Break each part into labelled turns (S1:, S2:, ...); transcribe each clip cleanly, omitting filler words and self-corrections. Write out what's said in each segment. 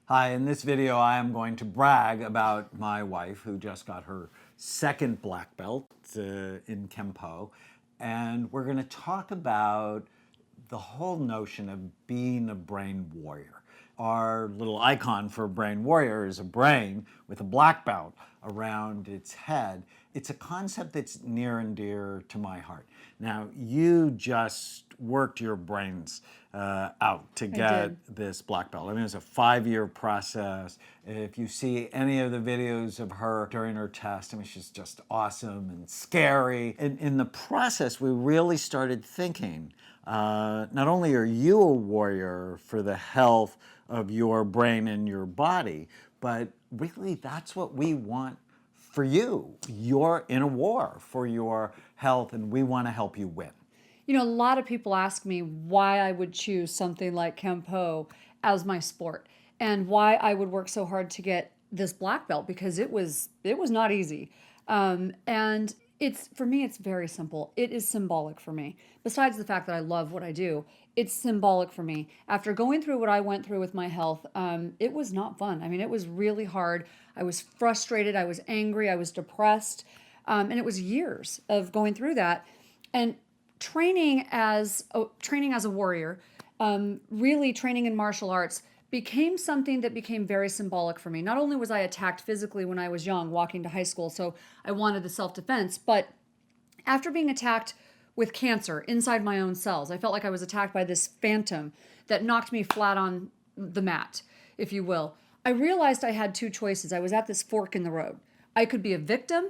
S1: Hi, in this video I am going to brag about my wife who just got her second black belt in Kempo, and we're going to talk about the whole notion of being a brain warrior. Our little icon for a brain warrior is a brain with a black belt around its head. It's a concept that's near and dear to my heart. Now, you just worked your brains out to get this black belt. I mean, it's a 5-year process. If you see any of the videos of her during her test, I mean, she's just awesome and scary. And in the process, we really started thinking, not only are you a warrior for the health of your brain and your body, but really that's what we want for you. You're in a war for your health, and we want to help you win.
S2: You know, a lot of people ask me why I would choose something like Kempo as my sport and why I would work so hard to get this black belt, because it was not easy. And for me, it's very simple. It is symbolic for me. Besides the fact that I love what I do, it's symbolic for me. After going through what I went through with my health, it was not fun. I mean, it was really hard. I was frustrated. I was angry. I was depressed. And it was years of going through that. And training as a warrior, really training in martial arts, became something that became very symbolic for me. Not only was I attacked physically when I was young, walking to high school, so I wanted the self-defense, but after being attacked with cancer inside my own cells, I felt like I was attacked by this phantom that knocked me flat on the mat, if you will. I realized I had two choices. I was at this fork in the road. I could be a victim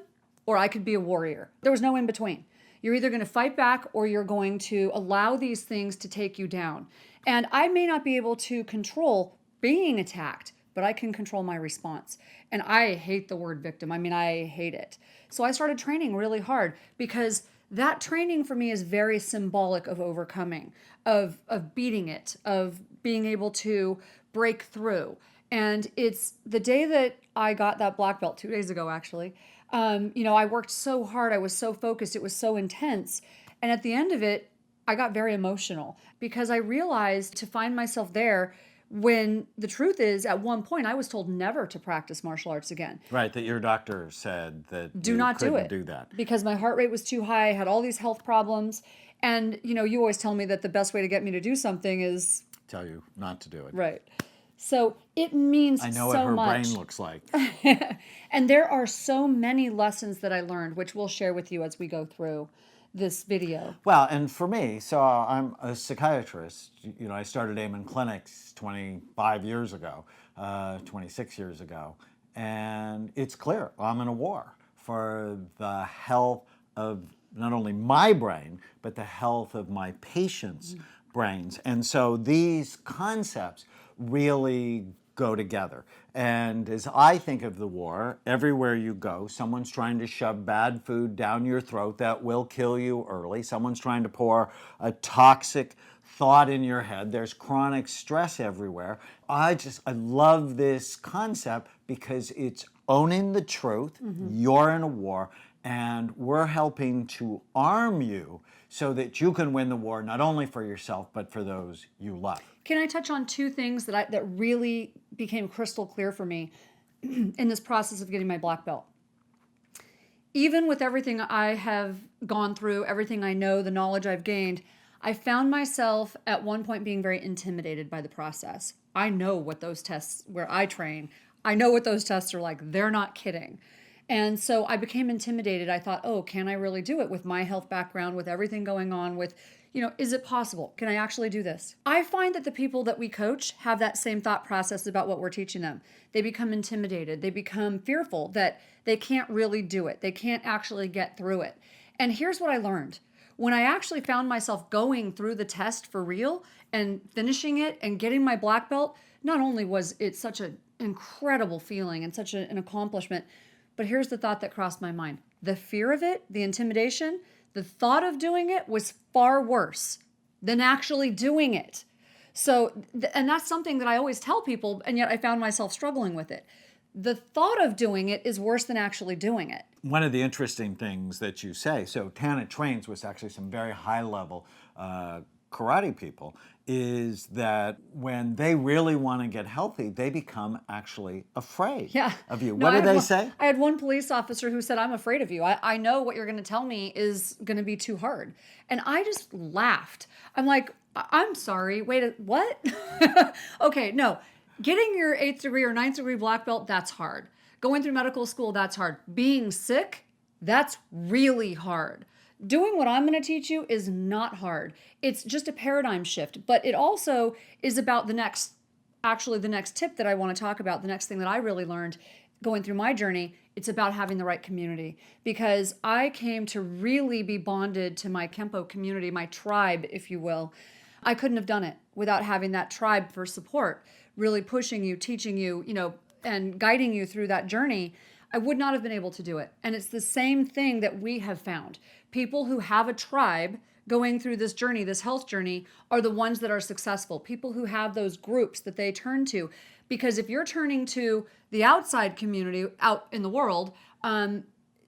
S2: or I could be a warrior. There was no in between. You're either going to fight back or you're going to allow these things to take you down. And I may not be able to control being attacked, but I can control my response. And I hate the word victim. I mean, I hate it. So I started training really hard, because that training for me is very symbolic of overcoming, of beating it, of being able to break through. And it's the day that I got that black belt, 2 days ago, actually. I worked so hard. I was so focused. It was so intense. And at the end of it, I got very emotional, because I realized to find myself there when the truth is, at one point, I was told never to practice martial arts again.
S1: Right, that your doctor said that
S2: Do
S1: you
S2: not do
S1: couldn't
S2: it.
S1: do that.
S2: Because my heart rate was too high. I had all these health problems. And, you always tell me that the best way to get me to do something is...
S1: Tell you not to do it.
S2: Right. So it means so much.
S1: I know what her brain looks like.
S2: And there are so many lessons that I learned, which we'll share with you as we go through this video.
S1: Well, and for me, so I'm a psychiatrist. I started Amen clinics 25 years ago, 26 years ago. And it's clear I'm in a war for the health of not only my brain, but the health of my patients' brains. And so these concepts really go together. And as I think of the war, everywhere you go, someone's trying to shove bad food down your throat that will kill you early. Someone's trying to pour a toxic thought in your head. There's chronic stress everywhere. I love this concept because it's owning the truth. You're in a war, and we're helping to arm you so that you can win the war, not only for yourself, but for those you love.
S2: Can I touch on two things that really became crystal clear for me in this process of getting my black belt? Even with everything I have gone through, everything I know, the knowledge I've gained, I found myself at one point being very intimidated by the process. I know what those tests, where I train, I know what those tests are like. They're not kidding. And so I became intimidated. I thought, oh, can I really do it with my health background, with everything going on, with, is it possible? Can I actually do this? I find that the people that we coach have that same thought process about what we're teaching them. They become intimidated. They become fearful that they can't really do it. They can't actually get through it. And here's what I learned. When I actually found myself going through the test for real and finishing it and getting my black belt, not only was it such an incredible feeling and such an accomplishment, but here's the thought that crossed my mind. The fear of it, the intimidation, the thought of doing it was far worse than actually doing it. So, and that's something that I always tell people, and yet I found myself struggling with it. The thought of doing it is worse than actually doing it.
S1: One of the interesting things that you say, so Tana trains with actually some very high-level karate people, is that when they really want to get healthy, they become actually afraid
S2: Yeah.
S1: of you.
S2: No,
S1: What do they say?
S2: I had one police officer who said, I'm afraid of you. I know what you're going to tell me is going to be too hard. And I just laughed. I'm like, I'm sorry. Wait, what? Okay, no. Getting your 8th degree or 9th degree black belt, that's hard. Going through medical school, that's hard. Being sick, that's really hard. Doing what I'm going to teach you is not hard. It's just a paradigm shift, but it also is about the next tip that I want to talk about, the next thing that I really learned going through my journey. It's about having the right community, because I came to really be bonded to my Kempo community, my tribe, if you will. I couldn't have done it without having that tribe for support, really pushing you, teaching you, and guiding you through that journey. I would not have been able to do it. And it's the same thing that we have found. People who have a tribe going through this journey, this health journey, are the ones that are successful. People who have those groups that they turn to. Because if you're turning to the outside community out in the world,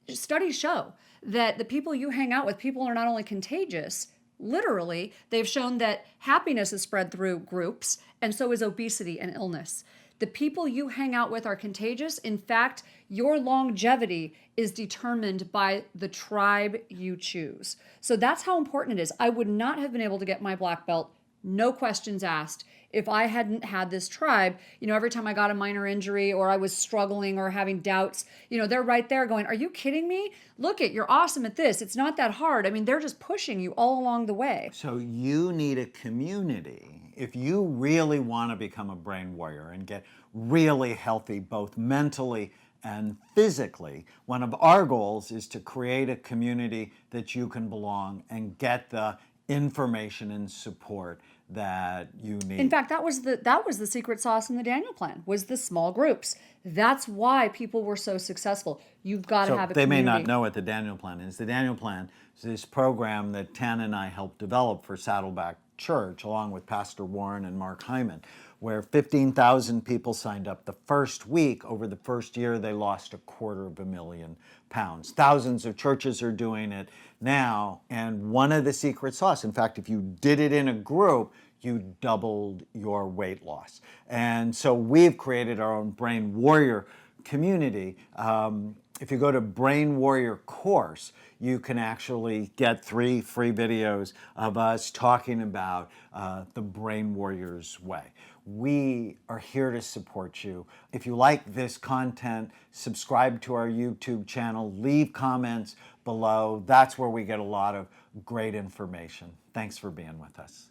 S2: studies show that the people you hang out with, people are not only contagious, literally, they've shown that happiness is spread through groups, and so is obesity and illness. The people you hang out with are contagious. In fact, your longevity is determined by the tribe you choose. So that's how important it is. I would not have been able to get my black belt, no questions asked, if I hadn't had this tribe. Every time I got a minor injury or I was struggling or having doubts, they're right there going, are you kidding me? Look you're awesome at this. It's not that hard. I mean, they're just pushing you all along the way.
S1: So you need a community. If you really want to become a brain warrior and get really healthy, both mentally and physically, one of our goals is to create a community that you can belong and get the information and support that you need.
S2: In fact, that was the secret sauce in the Daniel plan, was the small groups. That's why people were so successful. You've got to have a
S1: they
S2: community.
S1: may not know what the Daniel plan is. The Daniel plan is this program that Tana and I helped develop for Saddleback Church, along with Pastor Warren and Mark Hyman, where 15,000 people signed up the first week. Over the first year, they lost 250,000 pounds. Thousands of churches are doing it now, and one of the secret sauce, in fact, if you did it in a group, you doubled your weight loss. And so we've created our own Brain Warrior community. If you go to Brain Warrior course, you can actually get 3 free videos of us talking about the Brain Warrior's way. We are here to support you. If you like this content, subscribe to our YouTube channel, leave comments below. That's where we get a lot of great information. Thanks for being with us.